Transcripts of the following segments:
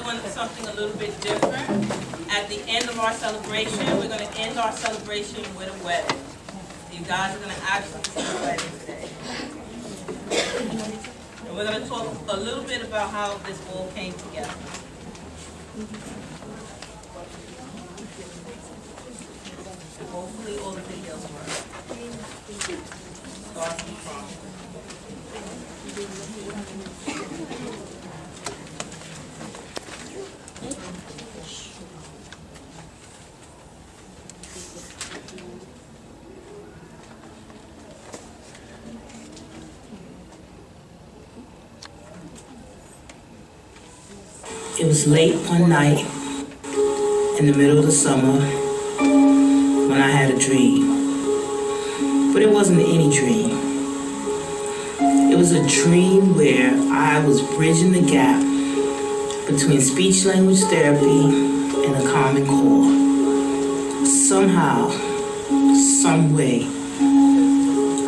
doing something a little bit different. At the end of our celebration, we're going to end our celebration with a wedding. You guys are going to actually see a wedding today. And we're going to talk a little bit about how this all came together. And hopefully all the videos work. Starting from. It was late one night in the middle of the summer when I had a dream. But it wasn't any dream. It was a dream where I was bridging the gap between speech language therapy and a Common Core. Somehow, some way,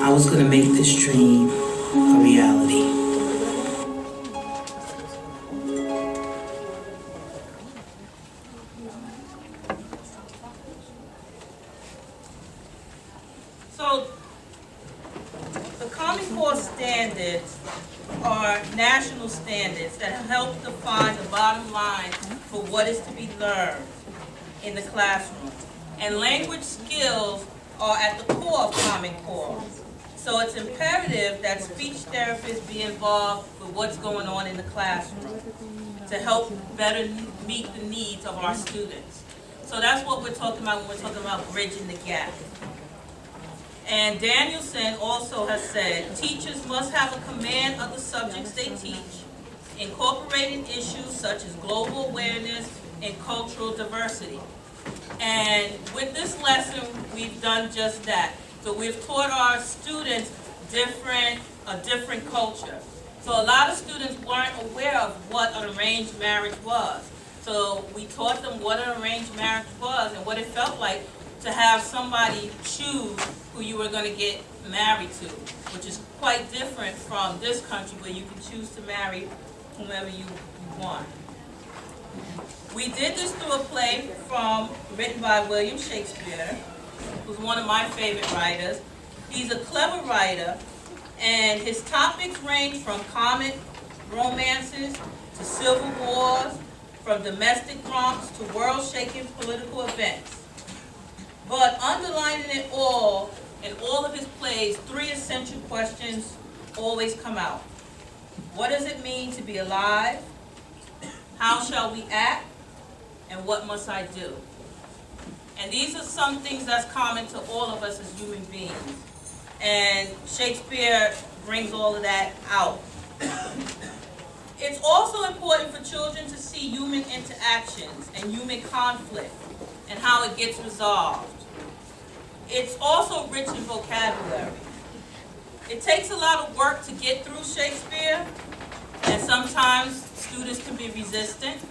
I was going to make this dream a reality. So, the Common Core standards are national standards that help define the bottom line for what is to be learned in the classroom. And language skills are at the core of Common Core. So it's imperative that speech therapists be involved with what's going on in the classroom to help better meet the needs of our students. So that's what we're talking about when we're talking about bridging the gap. And Danielson also has said, teachers must have a command of the subjects they teach, incorporating issues such as global awareness and cultural diversity. And with this lesson, we've done just that. So we've taught our students a different culture. So a lot of students weren't aware of what an arranged marriage was. So we taught them what an arranged marriage was and what it felt like to have somebody choose who you were going to get married to, which is quite different from this country where you can choose to marry whomever you want. We did this through a play written by William Shakespeare, who's one of my favorite writers. He's a clever writer, and his topics range from comic romances to civil wars, from domestic dramas to world-shaking political events. But underlining it all, in all of his plays, three essential questions always come out. What does it mean to be alive? How shall we act? And what must I do? And these are some things that's common to all of us as human beings. And Shakespeare brings all of that out. It's also important for children to see human interactions and human conflict and how it gets resolved. It's also rich in vocabulary. It takes a lot of work to get through Shakespeare, and sometimes students can be resistant.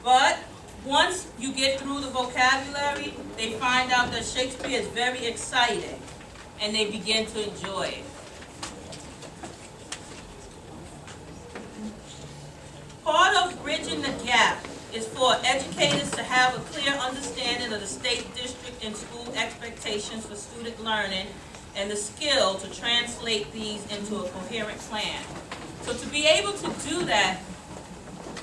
But once you get through the vocabulary, they find out that Shakespeare is very exciting, and they begin to enjoy it. Part of bridging the gap is for educators to have a clear understanding of the state, district, and school expectations for student learning and the skill to translate these into a coherent plan. So to be able to do that,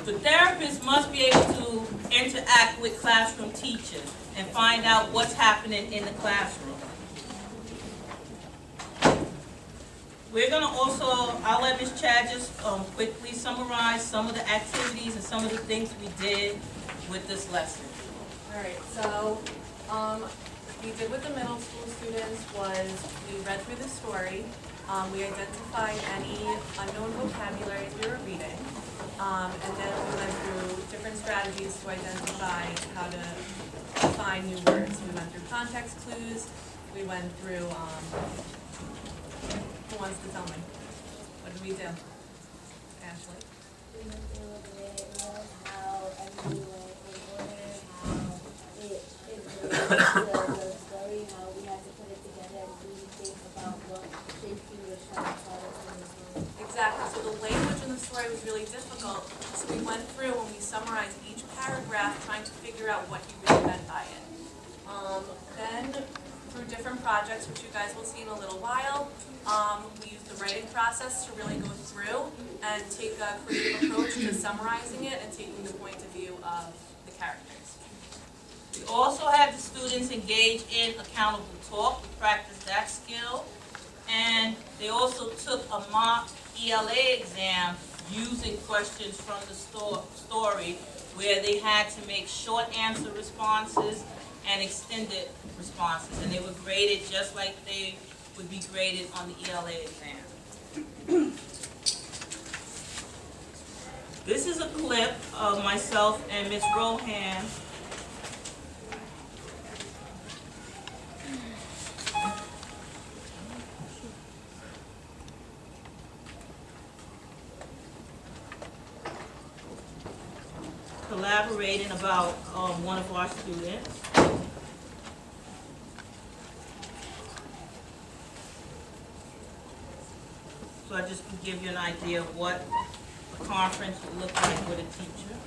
the therapist must be able to interact with classroom teachers and find out what's happening in the classroom. We're going to also, I'll let Ms. Chad just quickly summarize some of the activities and some of the things we did with this lesson. All right, so we did with the middle school students was we read through the story. We identified any unknown vocabulary we were reading. And then we went through different strategies to identify how to find new words. We went through context clues. We went through, who wants to tell me? What did we do? Ashley? We went through how everything went in order, how the story, how we had to put it together and really think about what Shakespeare was trying to tell us in the story. Exactly. So the language in the story was really really difficult. So we went through and we summarized each paragraph, trying to figure out what he really meant by it. Then, through different projects, which you guys will see in a little while, we used the writing process to really go through and take a creative approach to summarizing it and taking the point of view of the characters. We also had the students engage in accountable talk. We practiced that skill. And they also took a mock ELA exam using questions from the story where they had to make short answer responses and extended responses. And they were graded just like they would be graded on the ELA exam. This is a clip of myself and Ms. Rohan collaborating about one of our students. So I just can give you an idea of what a conference would look like with a teacher.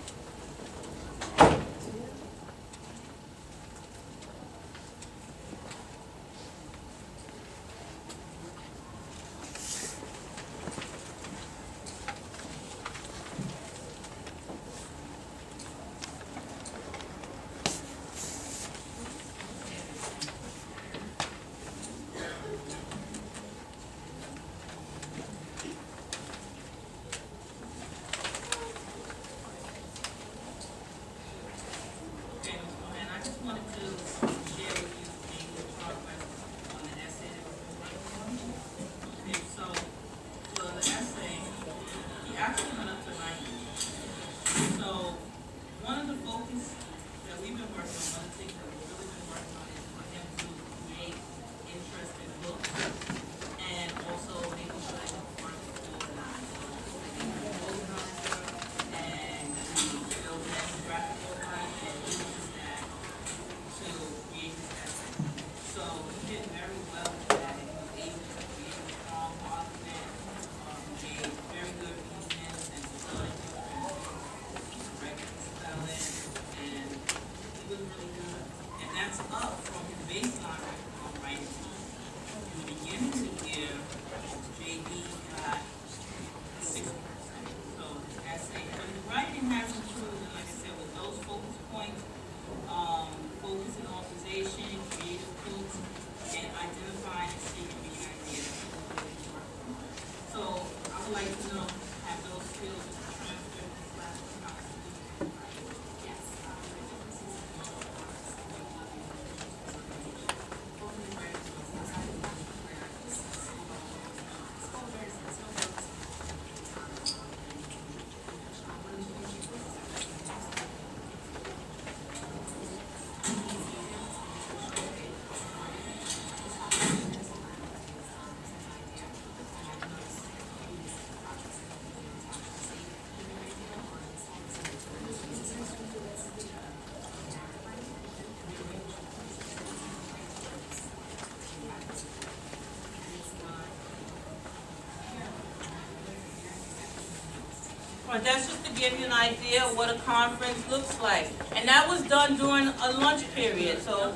But that's just to give you an idea of what a conference looks like. And that was done during a lunch period. So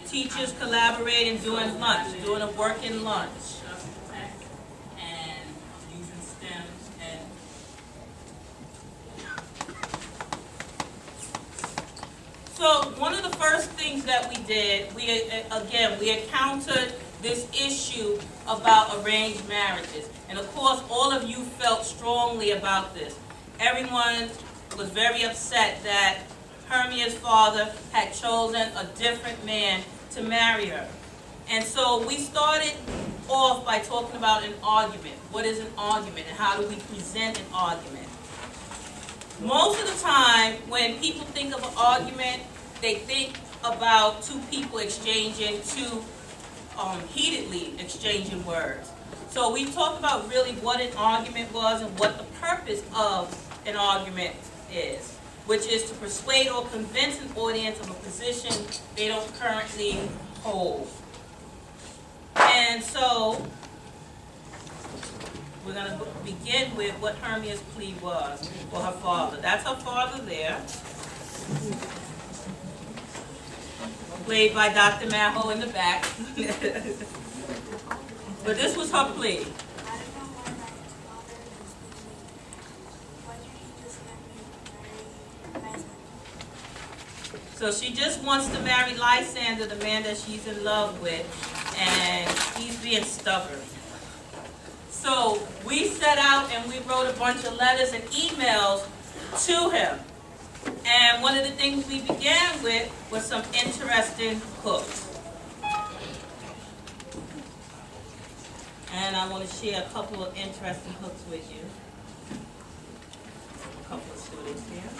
teachers collaborating during lunch, doing a working lunch. And using stems and so one of the first things that we did, we encountered this issue about arranged marriages. And of course, all of you felt strongly about this. Everyone was very upset that Hermia's father had chosen a different man to marry her. And so we started off by talking about an argument. What is an argument and how do we present an argument? Most of the time, when people think of an argument, they think about two people heatedly exchanging words. So we talked about really what an argument was and what the purpose of an argument is, which is to persuade or convince an audience of a position they don't currently hold. And so we're gonna begin with what Hermia's plea was for her father. That's her father there, played by Dr. Maho in the back. But this was her plea. So she just wants to marry Lysander, the man that she's in love with, and he's being stubborn. So we set out and we wrote a bunch of letters and emails to him. And one of the things we began with was some interesting hooks. And I want to share a couple of interesting hooks with you. A couple of students here.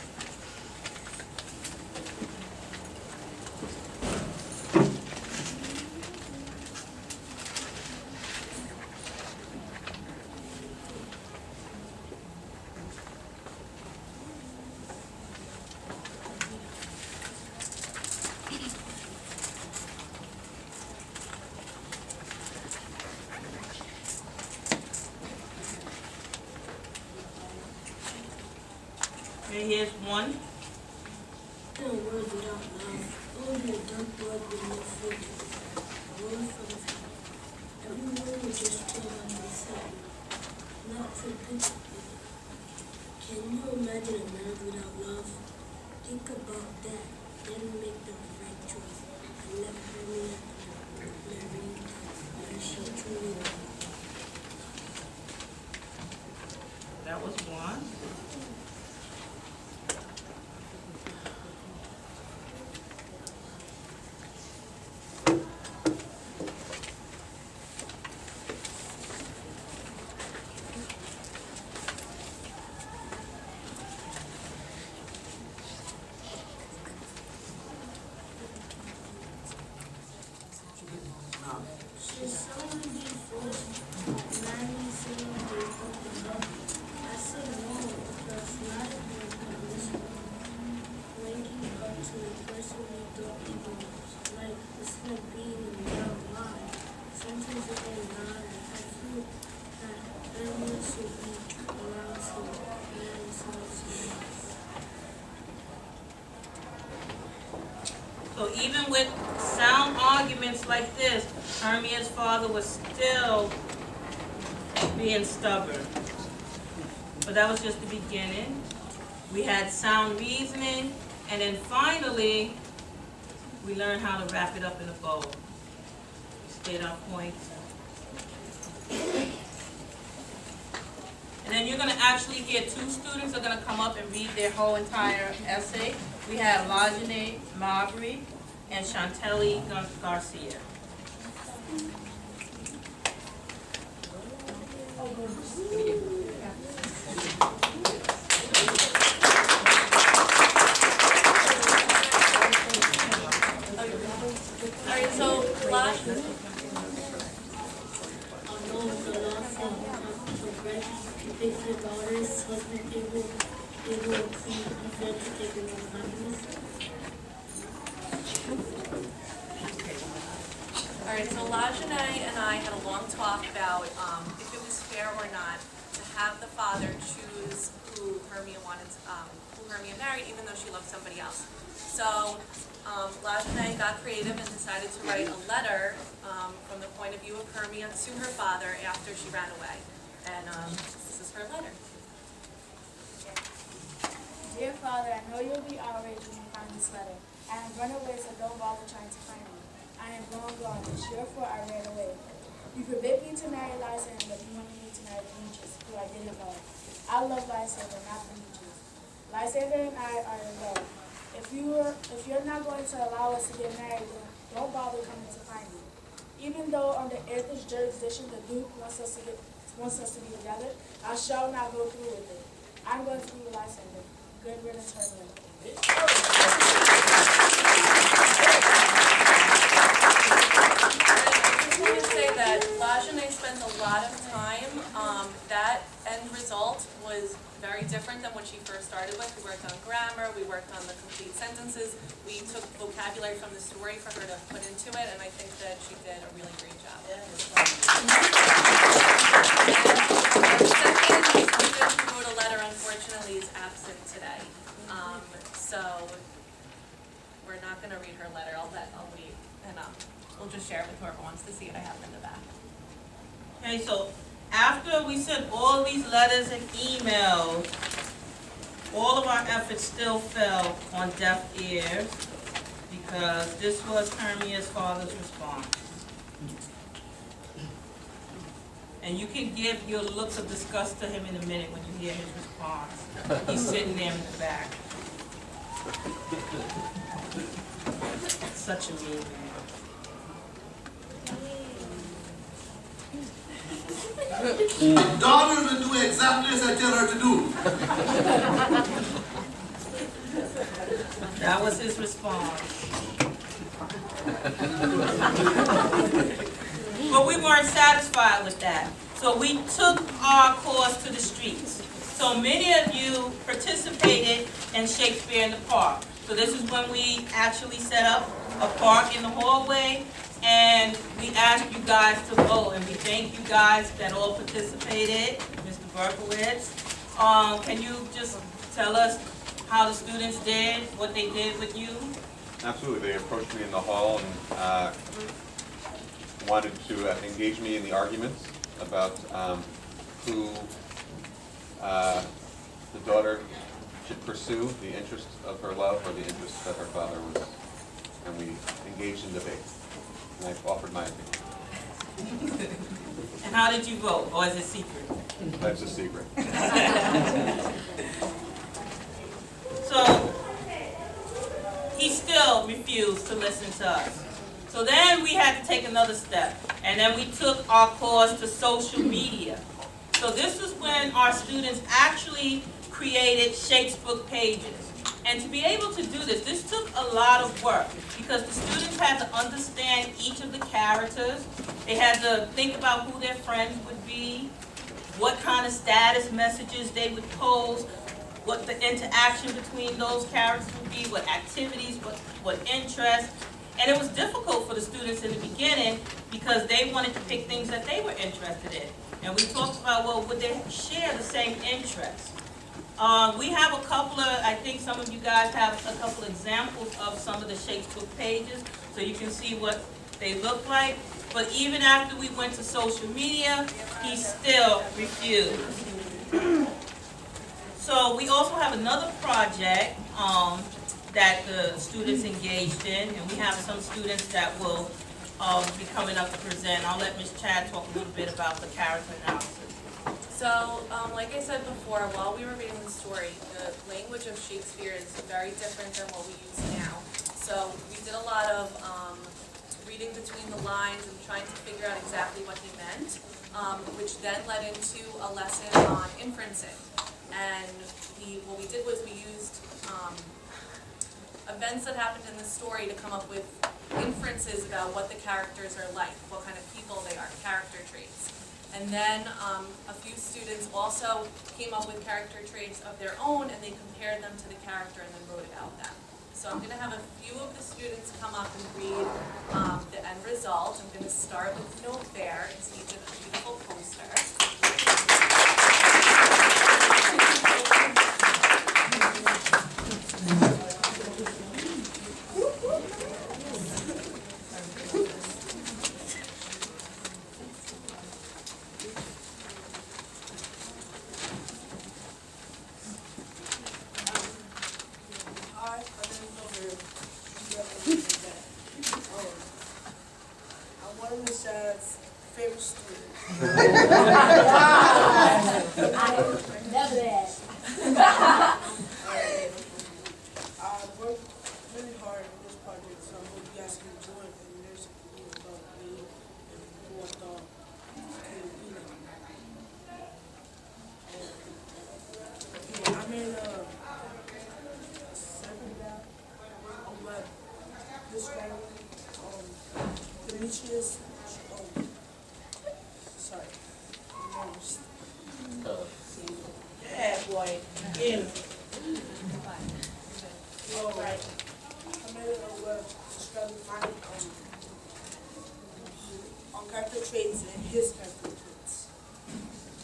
And here's one. In a world without love, only a dark void with no future. A world full of hate. Everyone will just feel like they say. Not predictable. Can you imagine a marriage without love? Think about that, then make the right choice. And let Hermia marry where she truly belongs. That was one. Should someone be forced to marry someone they don't love? I say no, because not everyone is linking up to a person we don't even like. It's like being in love line. Sometimes it ain't not. I feel that everyone should be allowed to marry someone else. So even with sound arguments like this, Hermia's father was still being stubborn. But that was just the beginning. We had sound reasoning, and then finally, we learned how to wrap it up in a bow. We stayed on point. And then you're gonna actually hear two students are gonna come up and read their whole entire essay. We have Lajane Marbury and Chantelli Garcia. Alright, so last, Although the law said correct, convict your daughter's husband able to event to take away happiness. alright, so Lajane and I had a long talk about if it was fair or not to have the father choose who Hermia married, even though she loved somebody else. So Lajane got creative and decided to write a letter from the point of view of Hermia to her father after she ran away. And this is her letter. Dear Father, I know you'll be outraged when you find this letter. I have run away, so don't bother trying to find me. I am gone, and therefore I ran away. You forbid me to marry Lysander, but you wanted me to marry Demetrius, who I didn't love. I love Lysander, not Demetrius. Lysander and I are in love. If you're not going to allow us to get married, then don't bother coming to find me. Even though under Erika's jurisdiction, the Duke wants us to be together, I shall not go through with it. I'm going to be with Lysander. Good riddance, Hermia. I just want to say that Lajane spends a lot of time, that end result was very different than what she first started with. We worked on grammar, we worked on the complete sentences, we took vocabulary from the story for her to put into it, and I think that she did a really great job. Our second student who wrote a letter, unfortunately, is absent today. So we're not going to read her letter. I'll wait, and we'll just share it with whoever wants to see it. I have it in the back. Okay, so after we sent all these letters and emails, all of our efforts still fell on deaf ears because this was Hermia's father's response. And you can give your looks of disgust to him in a minute when you hear his response. He's sitting there in the back. Such a mean man. Daughter will do exactly as I tell her to do. That was his response. But we weren't satisfied with that. So we took our cause to the streets. So many of you participated in Shakespeare in the Park. So this is when we actually set up a park in the hallway, and we asked you guys to vote, and we thank you guys that all participated. Mr. Berkowitz, can you just tell us how the students did, what they did with you? Absolutely. They approached me in the hall and wanted to engage me in the arguments about who the daughter should pursue, the interests of her love or the interests that her father was. And we engaged in debate. And I offered my opinion. And how did you vote, or is it secret? That's a secret. So he still refused to listen to us. So then we had to take another step, and then we took our cause to social media. So this is when our students actually created Shakespeare pages. And to be able to do this took a lot of work because the students had to understand each of the characters. They had to think about who their friends would be, what kind of status messages they would pose, what the interaction between those characters would be, what activities, what interests. And it was difficult for the students in the beginning because they wanted to pick things that they were interested in. And we talked about, well, would they share the same interests? We have a couple of, I think some of you guys have a couple examples of some of the Shakespeare pages, so you can see what they look like. But even after we went to social media, he still refused. So we also have another project that the students engaged in, and we have some students that will be coming up to present. I'll let Ms. Chad talk a little bit about the character analysis. So, like I said before, while we were reading the story, the language of Shakespeare is very different than what we use now. So we did a lot of reading between the lines and trying to figure out exactly what he meant, which then led into a lesson on inferencing. And what we did was we used events that happened in the story to come up with inferences about what the characters are like, what kind of people they are, character traits. And then a few students also came up with character traits of their own, and they compared them to the character and then wrote about them. So I'm going to have a few of the students come up and read the end result. I'm going to start with Note Fair. It's each of a beautiful poster. Favorite student. Never that. I worked really hard on this project, so I hope you guys can enjoy it and learn something new about me and who I thought I could be like. I made a 7 of my describing Demetrius. Sorry. right. Yeah. All right. I'm gonna describe my on character traits and his character traits.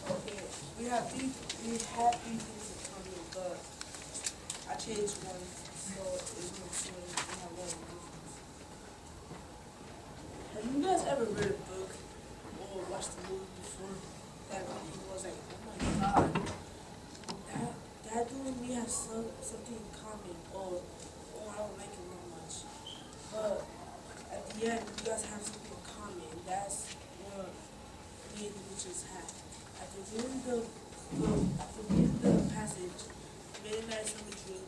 Okay, we have three things in common, but I changed one, so it makes sure we have one difference. Have you guys ever read a book or watched a movie before that you was like, oh my god, that dude and me have something in common, or oh, I don't like him that much. But at the end, you guys have something in common, and that's what me and the witches had. At the end of the passage, Midnight Summer Dream,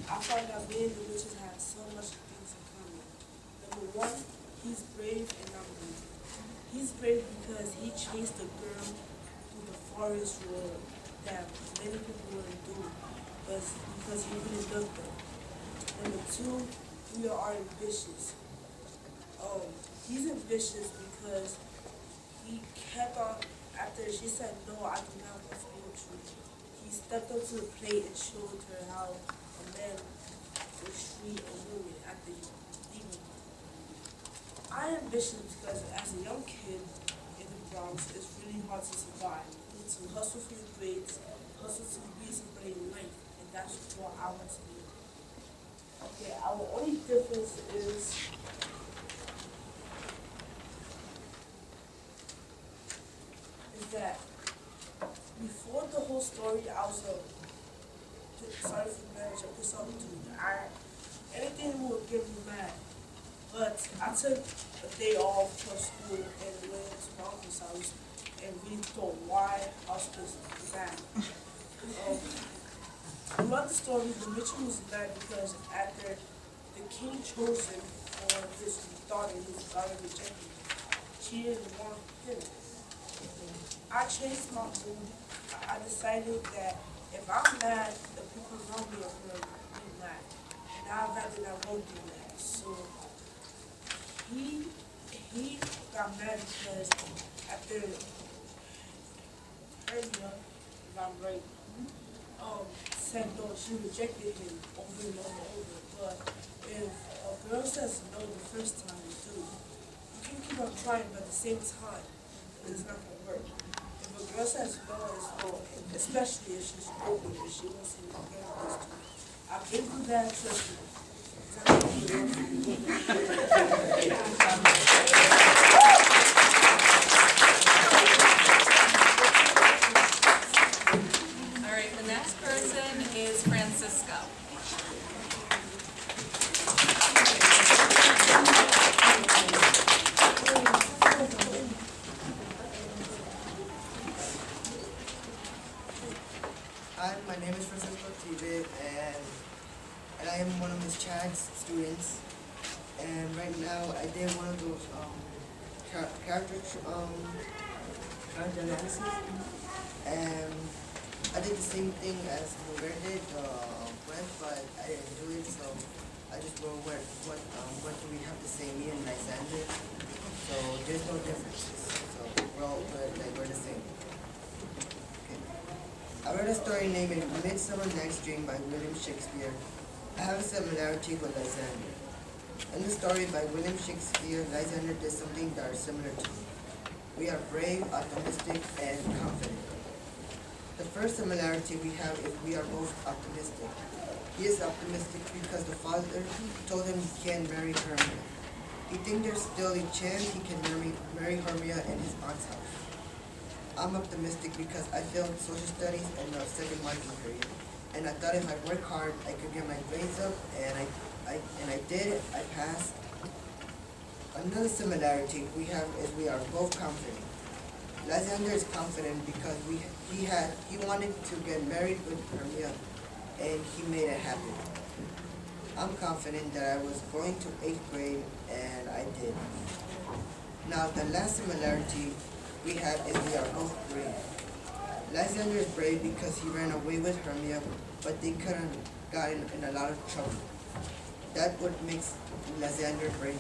I found out me and the witches had so much things in common. Number one, he's brave and I'm brave. He's brave because he chased a girl through the forest road that many people wouldn't do, but because he really loved them. Number two, we are ambitious. He's ambitious because he kept on, after she said, no, I do not want to be with you, he stepped up to the plate and showed her how a man will treat a woman after leaving her. I am ambitious because as a young kid in the Bronx, it's really hard to survive. You need to hustle for your grades, hustle to be somebody in life, and that's what I want to be. Okay, our only difference is that before the whole story, I was sorry for marriage, I put something to it. Anything would get me mad. But I took a day off from school and went to my uncle's house and really thought why I was supposed to be mad. Throughout the story, the Mitchell was mad because after the king chose him for his daughter rejected him. She didn't want him. I changed my mood. I decided that if I'm mad, the people around me are going to be mad. And I'd rather not go do that. So he got mad because after Hermia, if I'm right, said no, she rejected him over and over and over. But if a girl says no the first time, you can keep on trying, but at the same time, it's not going to work. If a girl says no, it's no, especially if she's open, if she wants to get this to me. I've been through that, trust me. All right, the next person is Francisco. Hi, my name is Francisco Tibe, and I am one of Ms. Chag's students. And right now, I did one of those character analysis, and I did the same thing as Mujer did, Brent, but I didn't do it, so I just wrote what do we have to say, me and Lysander. So there's no differences. So we're the same. I read a story named Midsummer Night's Dream by William Shakespeare. I have a similarity with Lysander. In the story by William Shakespeare, Lysander did something that is similar to me. We are brave, optimistic, and confident. The first similarity we have is we are both optimistic. He is optimistic because the father told him he can marry Hermia. He thinks there's still a chance he can marry Hermia in his aunt's house. I'm optimistic because I failed social studies in the second marking period, and I thought if I work hard, I could get my grades up, and I did. I passed. Another similarity we have is we are both confident. Lysander is confident because he wanted to get married with Hermia, and he made it happen. I'm confident that I was going to 8th grade, and I did. Now the last similarity we have is we are both brave. Lysander is brave because he ran away with Hermia, but they could have gotten in a lot of trouble. That's what makes Lysander brave.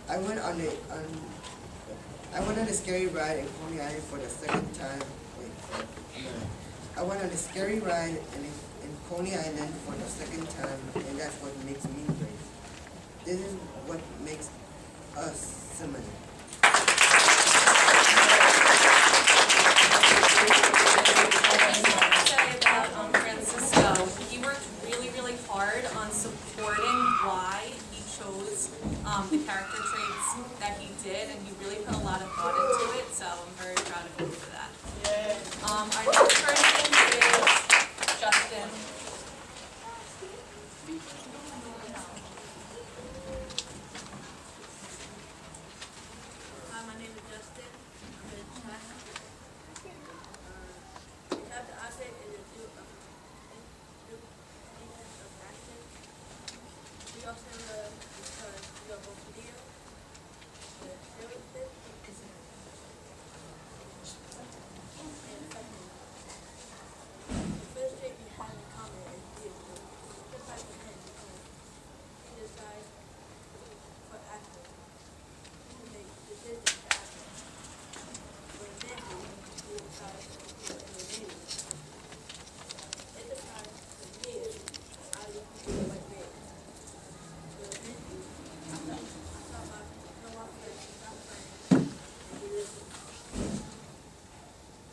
I went on a scary ride in Coney Island for the second time. I went on a scary ride in Coney Island for the second time, and that's what makes me brave. This is what makes us similar. Say about Francisco, he worked really, really hard on supporting why he chose the character traits that he did, and he really put a lot of thought into it, so I'm very proud of him for that. Our next person is Justin. Hi, my name is Justin. I'm in China. We have the object is a do of action. We also love because we are both Leo. The services and something. The first trait we have in common is vehicle. Just like the hand because he decides for action. To make decisions to action. For example, we decide to do a meeting. It decides to live out of the like this. For example, I thought about no one could stop playing and we listen.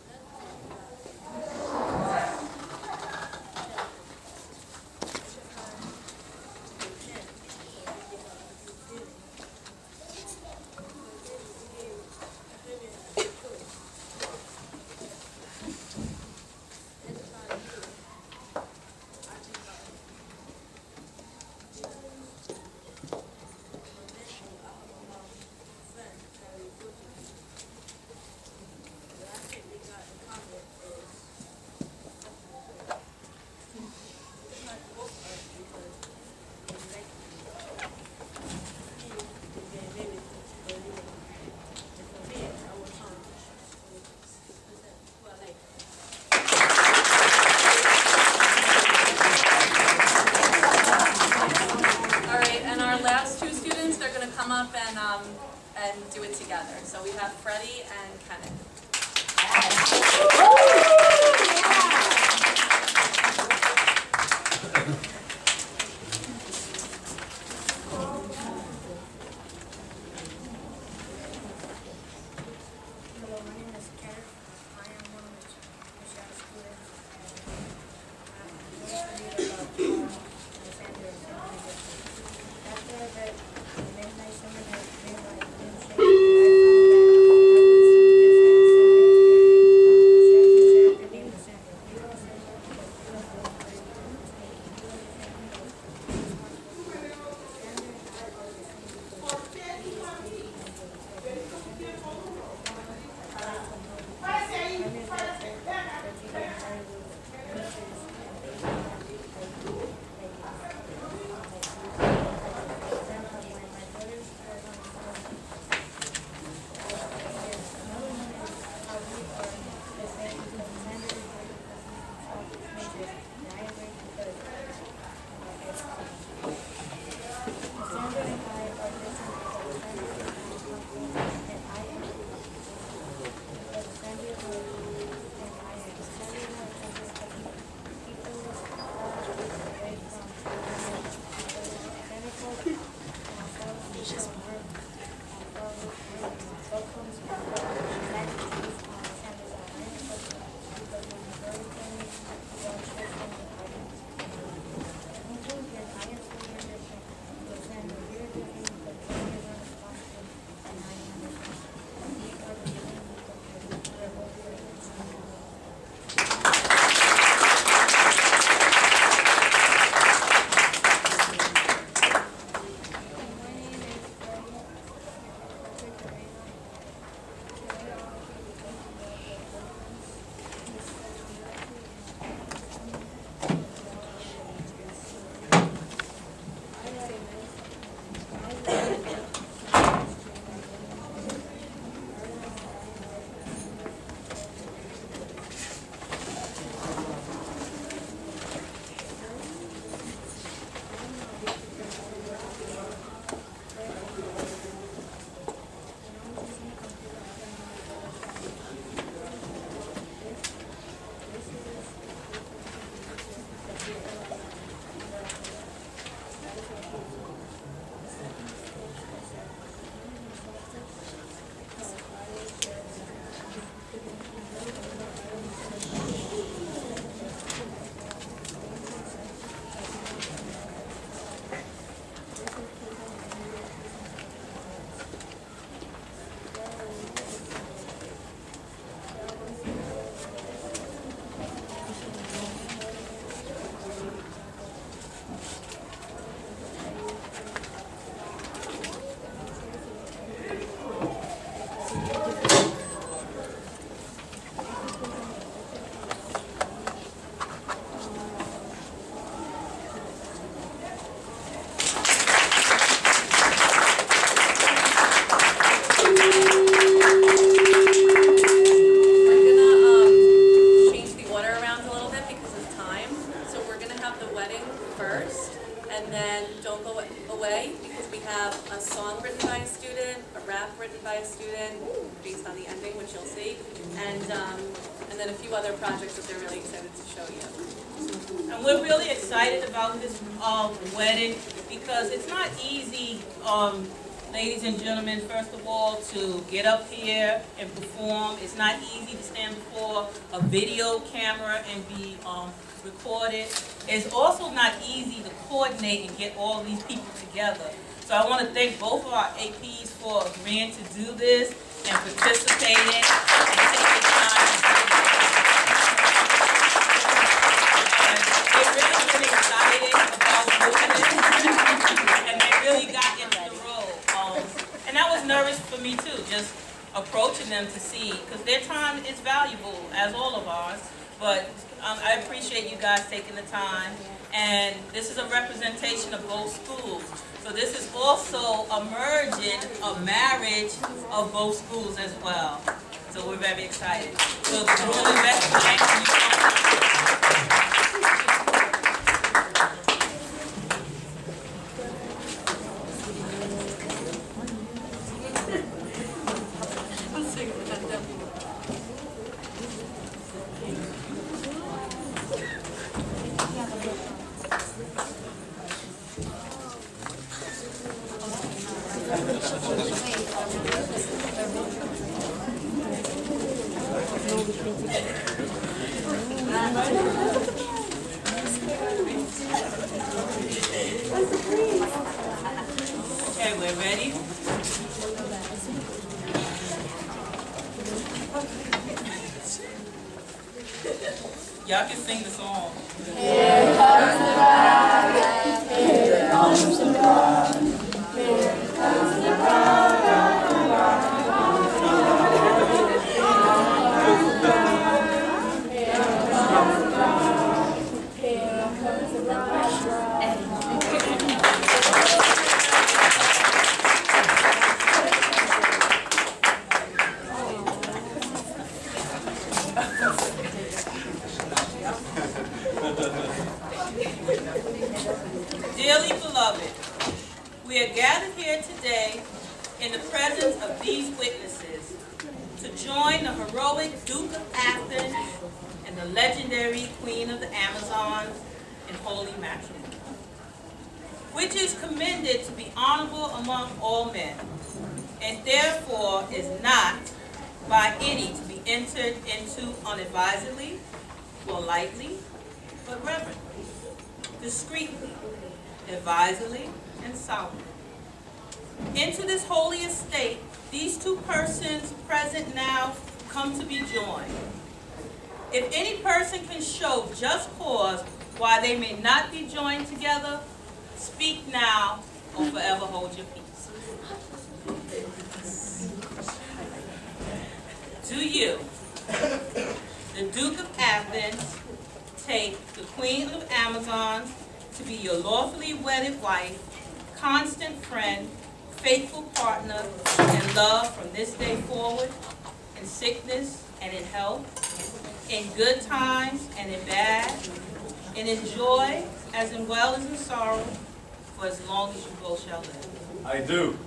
Let's talk about it. All right, and our last two students, they're gonna come up and do it together. So we have Freddie and Kenneth. Hello, my name is Kenneth. I am one of the Michelle students. I'm going to read about Alexander and after I read the Midnight Summer Night written by William Shakespeare, I found that I was different first. And then don't go away because we have a song written by a student, a rap written by a student, based on the ending, which you'll see, and then a few other projects that they're really excited to show you. And we're really excited about this wedding because it's not easy, ladies and gentlemen, first of all, to get up here and perform. It's not easy to stand before a video camera and be recorded. It's also not easy to coordinate and get all these people together. So I want to thank both of our APs for agreeing to do this and participating and taking time to do this. And they've really been excited about doing this, and they really got into the role. And that was nervous for me too, just approaching them to see, because their time is valuable, as all of ours. But I appreciate you guys taking the time, and this is a representation of both schools. So this is also a merging, a marriage of both schools as well. So we're very excited. So the Bruin Investment Bank, can you come up? Okay, we're ready. Y'all can sing the song. Dearly beloved, we are gathered here today in the presence of these witnesses to join the heroic Duke of Athens and the legendary Queen of the Amazons in holy matrimony, which is commended to be honorable among all men, and therefore is not by any to be entered into unadvisedly or lightly, but reverently, discreetly, advisedly, and solemnly. Into this holy estate, these two persons present now come to be joined. If any person can show just cause why they may not be joined together, speak now or forever hold your peace. Do you, the Duke of Athens, take the Queen of Amazons to be your lawfully wedded wife, constant friend, faithful partner, and love from this day forward, in sickness and in health, in good times and in bad, and in joy as in well as in sorrow, for as long as you both shall live? I do.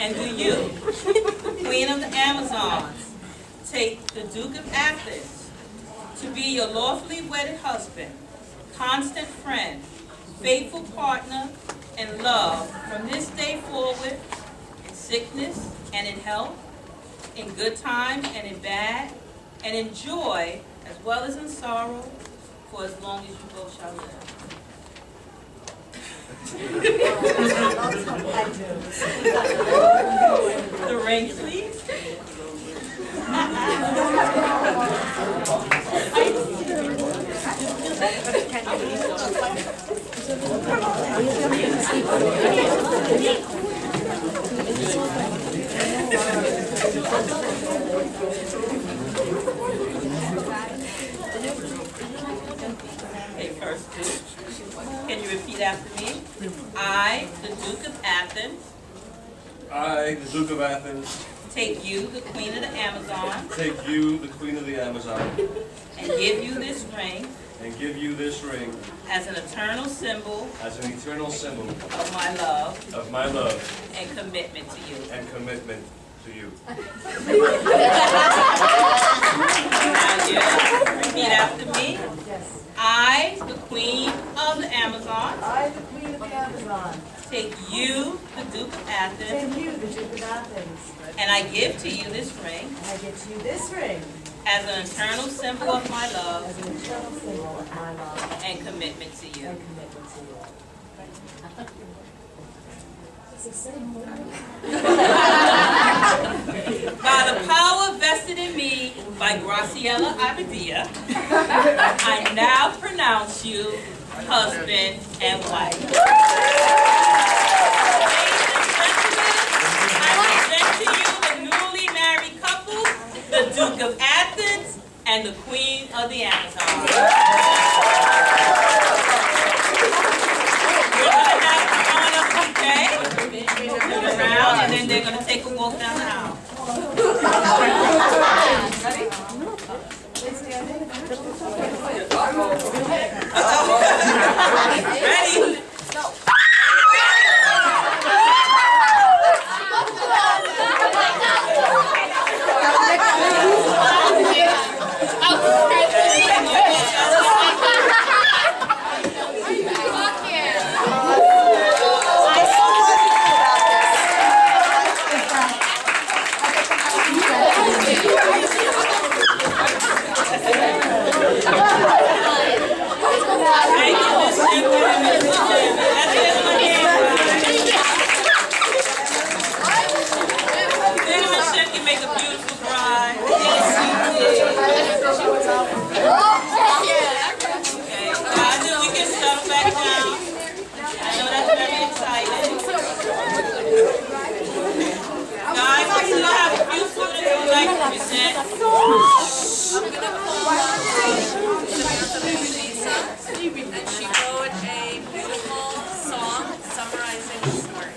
And do you, Queen of the Amazons, take the Duke of Athens to be your lawfully wedded husband, constant friend, faithful partner, and love from this day forward, in sickness and in health, in good times and in bad, and in joy as well as in sorrow, for as long as you both shall live? The ring, please. Okay, first two. Can you repeat after me? I, the Duke of Athens, I, the Duke of Athens, take you, the Queen of the Amazon, take you, the Queen of the Amazon, and give you this ring, and give you this ring as an eternal symbol as an eternal symbol of my love and commitment to you. commitment to you. Now you repeat after me. I, the Queen of the Amazon, I, the Queen of the Amazon, take you, the Duke of Athens, take you, the Duke of Athens, and I give to you this ring and I give to you this ring as an eternal symbol of my love as an eternal symbol of my love and commitment to you. and commitment to you. By the power vested in me by Graciela Abadia, I now pronounce you husband and wife. Ladies and gentlemen, I present to you the newly married couple, the Duke of Athens and the Queen of the Amazon. We're going to have them on up, okay? Turn around, and then they're going to take a walk down the aisle. Ready? Please stand in. Ready? Thank you, Miss Shipley and Mr. Jimmy. That's it, my Didn't Miss Shipley make a beautiful bride? Yes, she did. Okay, guys, if we can settle back down. I know that's very exciting. Guys, we still have a few students who would like to present. And she wrote a beautiful song summarizing the story.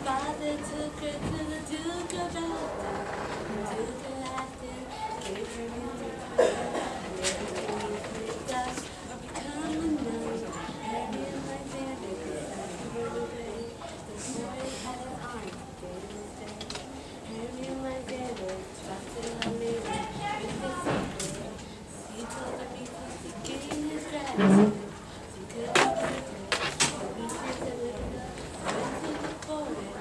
Father took her to the Duke of Athens. Duke of Athens gave her music to and everything picked up, becoming known. Harry and Alexander discovered the way. The boy had his arms together instead. Harry and Alexander trusted a lady with his secret. She told her because he gained his gratitude. She could be different, but we should deliver. Went to the forest,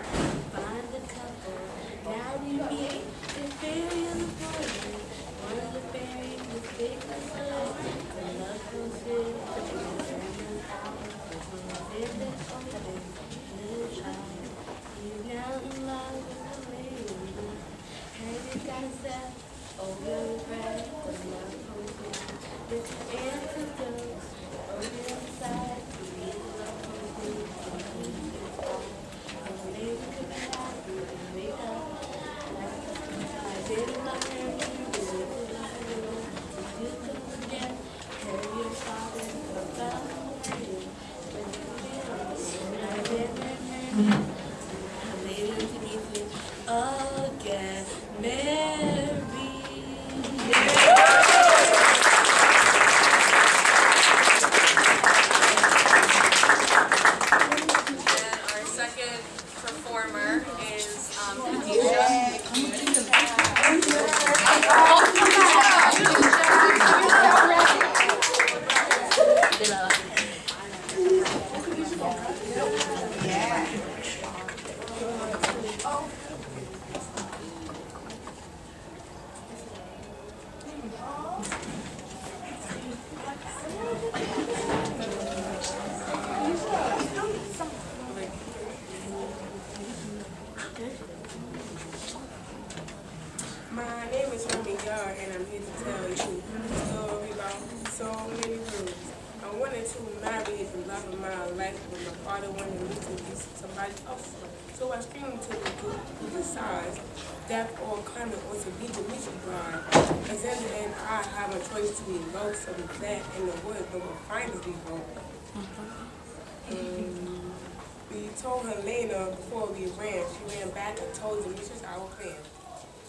find a couple. Now we meet, it's very important. One of the fairies is big as life. The love goes in, and the turn out. But when it's in the open, he's shy. He's now in love with a lady. Harry got set over the bread, the love goes in. With the antidote, open inside, the real love goes in. Again, Mary. And our second performer is Keita. My name is Hermie Yard, and I'm here to tell you a story about so many rules. I wanted to marry the love of my life, but my father wanted me to be somebody else. So I screamed to the group who decides death or climate or to be the mission bride. Alexander and I have a choice to be both, so we plan in the woods, but we'll find us be both. We told Helena before we ran. She ran back and told the mistress our plan.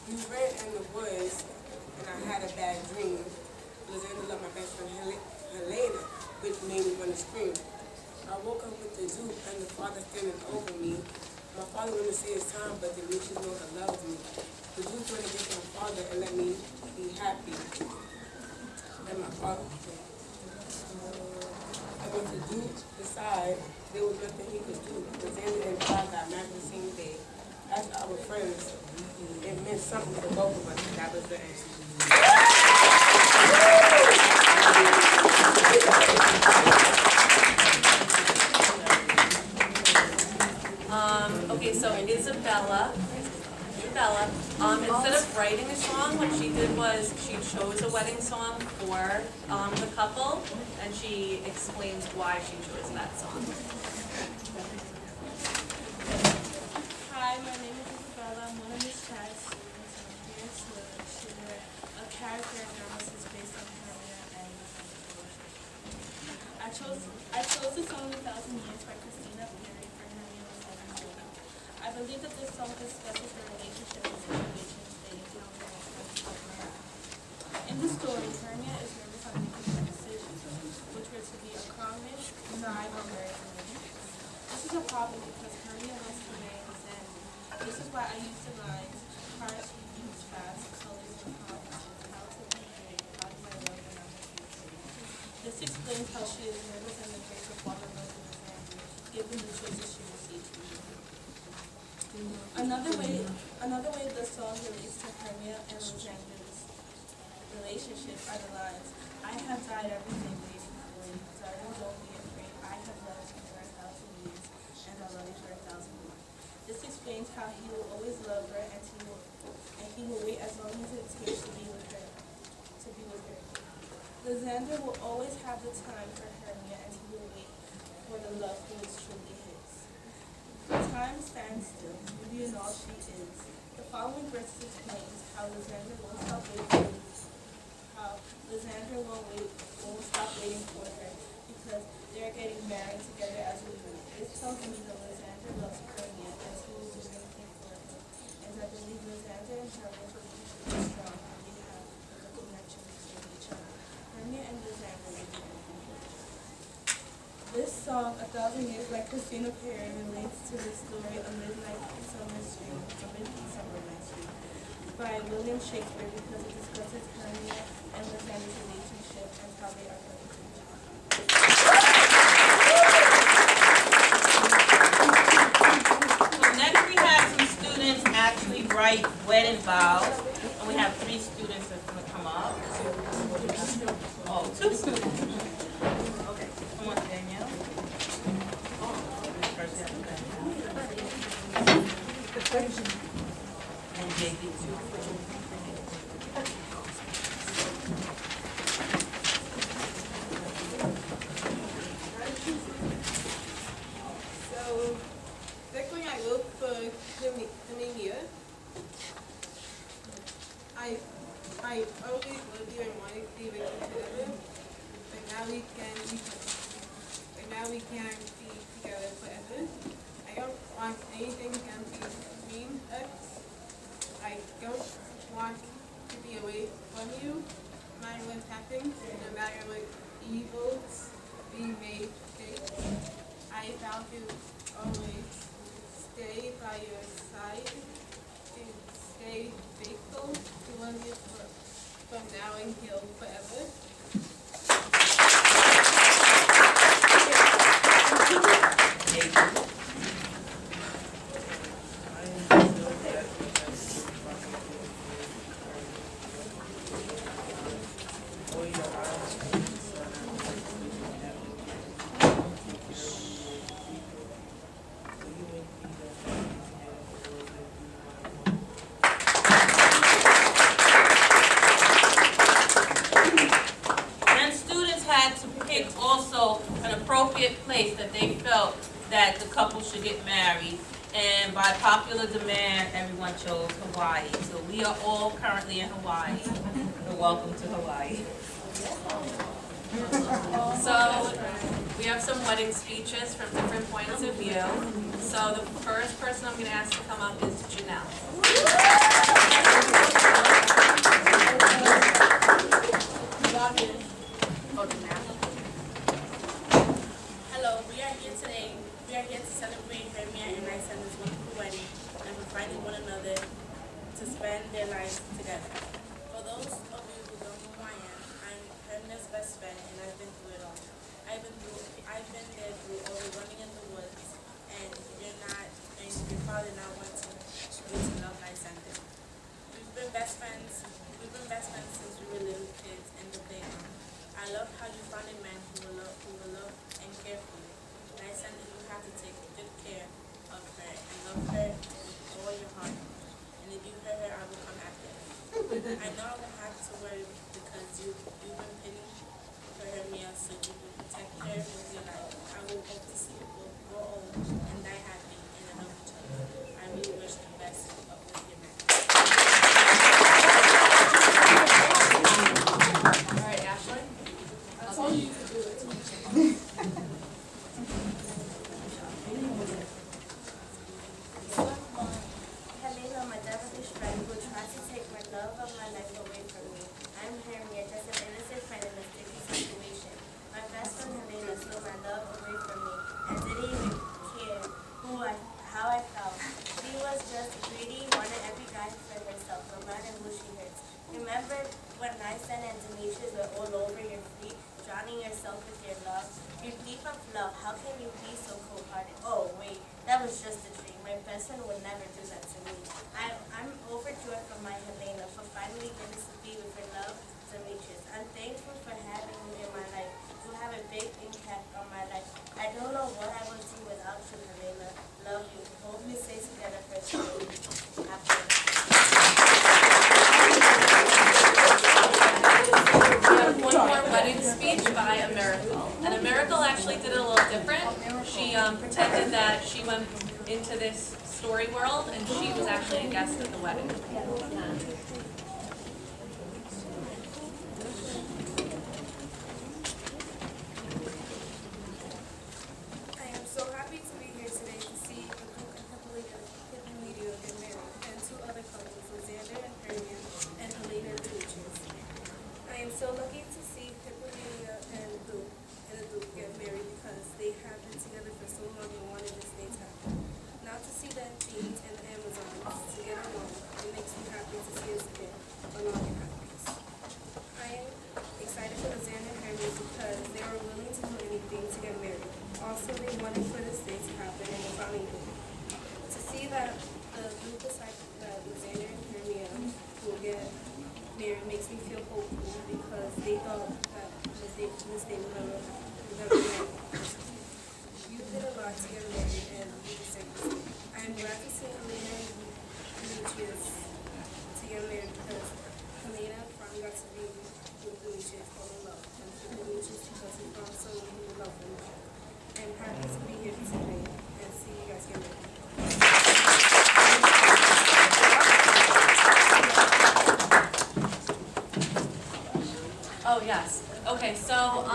We ran in the woods, and I had a bad dream. Alexander loved my best friend Helena, which made me want to scream. I woke up with the zoo and the father standing over me. My father wanted to say it's time, but the mistress knows I love me. The zoo wanted to get my father and let me be happy. And my father. And when the zoo decided, there was nothing he could do. Alexander and I got married the same day. As our friends, it meant something to both of us. That was the end. Okay, so Isabella, instead of writing a song, what she did was she chose a wedding song for the couple, and she explains why she chose that song. Hi, my name is Isabella. I'm one of Miss Chad's students, and I'm here to share a character analysis based on Hermia and I chose the song 1,000 Years by Christina Perry for Hermia and Alexander. I believe that this song discusses the relationship and situations dating down the In the story, Hermia is nervous on making her decisions, which were to be a convent, die, or marry a woman. This is a problem because Hermia wants to marry Alexander. This is why I use the lines, harsh, use fast, colors, and promises, how to be great, how do I love and I'm This explains how she is nervous and the break of water love with Alexander, given the choices she received. Another way the song relates to Hermia and Alexander's relationship are the lines, I have died everything waiting for you, darling, don't be afraid, I have loved you for 1,000 years, and I love you for 1,000 more. This explains how he will always love her and he will wait as long as it takes to be with her. Alexander will always have the time for Hermia and he will wait for the love who is truly his. Time stands still, beauty in all she is. The following verse explains how Alexander won't stop waiting for her because they are getting married together as we do. This tells me that Alexander loves Hermia and he will do anything for her. And I believe Alexander and Hermia will be strong and they have a connection between each other. Hermia and Alexander will be This song, 1,000 Years by Christina Perry, relates to the story of Midsummer Night's Dream by William Shakespeare because it discusses Hermia and Alexander's relationship and how they are coming to each other. So next we have some students actually write wedding vows, and we have 3 students that's going to come up. Oh, 2 students. Okay, come on, Danielle. And JD too. So, technically I work for Canada. I always lived here and wanted to be with together, but now we can't be together forever. I don't want anything to be between us. I don't want to be away from you, no matter what's happening, no matter what evils we may face. I vow to always stay by your side, to stay faithful, to love you from now until forever. place that they felt that the couple should get married. And by popular demand, everyone chose Hawaii. So we are all currently in Hawaii. So welcome to Hawaii. So we have some wedding speeches from different points of view. So the first person I'm going to ask to come up is Janelle. Hello, we are here today. We are here to celebrate Hermia and Lysander's wonderful wedding and for finding one another to spend their lives together. For those of you who don't know who I am, I'm Hermia's best friend and I've been through it all. I've been there through all the running in the woods and your father not wanting you to love Lysander. We've been best friends since we were little kids in the playground. I love how you found a man who will love and care for you. Lysander, you have to take good care of her and love her with all your heart. And if you hurt her, I will come after her. I know I won't have to worry because you've been pinning for Hermia, so you will protect her with your life. I will hope to see you both grow old and die happy and love each other. I really wish the best of with your marriage. All right, Ashley. Helena, my devilish friend who tried to take my love of my life away from me. I'm Hermia, just an innocent friend in a sticky situation. My best friend Helena stole my love away from me and didn't even care how I felt. She was just greedy, wanted every guy for herself, no matter who she hurts. Remember when Lysander and Demetrius were all over your feet, drowning yourself with your love? Your thief of love, how can you be so cold-hearted? Oh, wait, that was just a dream. My best friend would never do that to me. I'm overjoyed for my Helena, for finally getting to be with her love, Demetrius. I'm thankful for having you in my life. You have a big impact on my life. I don't know what I would do without you, Helena. Love you. Hope we stay together for We have one more wedding speech by a Miracle. And a Miracle actually did it a little different. She pretended that she went into this story world and she was actually a guest at the wedding. I am so happy to be here today to see the Duke and Hippolyta get married and two other couples, Lysander and Hermia and Helena and Demetrius. I am so lucky to see Hippolyta and the Duke get married because they have been together for so long and wanted this day to happen. Now to see the Jeans and the Amazons to get along, it makes me happy to see us again along in happiness. I am excited for Lysander and Hermia because they were willing to do anything to get married. Also, they wanted for this day to happen and they finally did. To see that the group decided that Lysander and Hermia will get married makes me feel hopeful because they thought that this day would never end. You did a lot to get married and you deserve this. I am glad to see Helena and Demetrius to get married because Helena finally got to be with Demetrius, fall in love, and for Demetrius because he found someone who would love him. I'm happy to be here today and see you guys get married. Oh, yes. Okay, so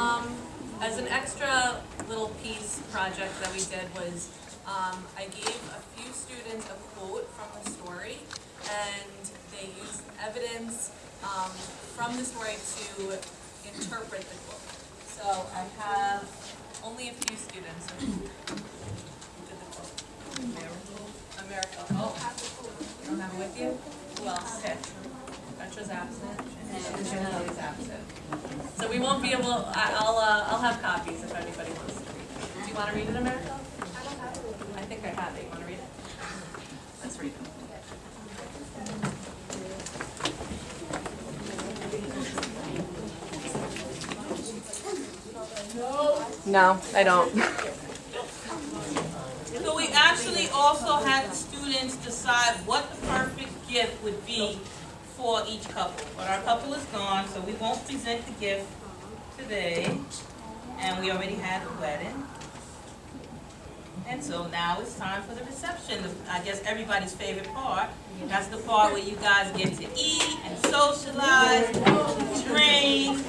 as an extra little piece project that we did was I gave a few students a quote from the story and they used evidence from the story to interpret the quote. So I have only a few students who did the quote. A miracle. Oh, you don't have it with you? Who else? Okay. Petra's absent and Janelle's absent. So we won't be able, I'll have copies if anybody wants to read it. Do you want to read it, America? I don't have it. I think I have it. You want to read it? Let's read it. No, I don't. So we actually also had students decide what the perfect gift would be for each couple. But our couple is gone, so we won't present the gift today. And we already had the wedding. And so now it's time for the reception, I guess everybody's favorite part. That's the part where you guys get to eat and socialize, drink,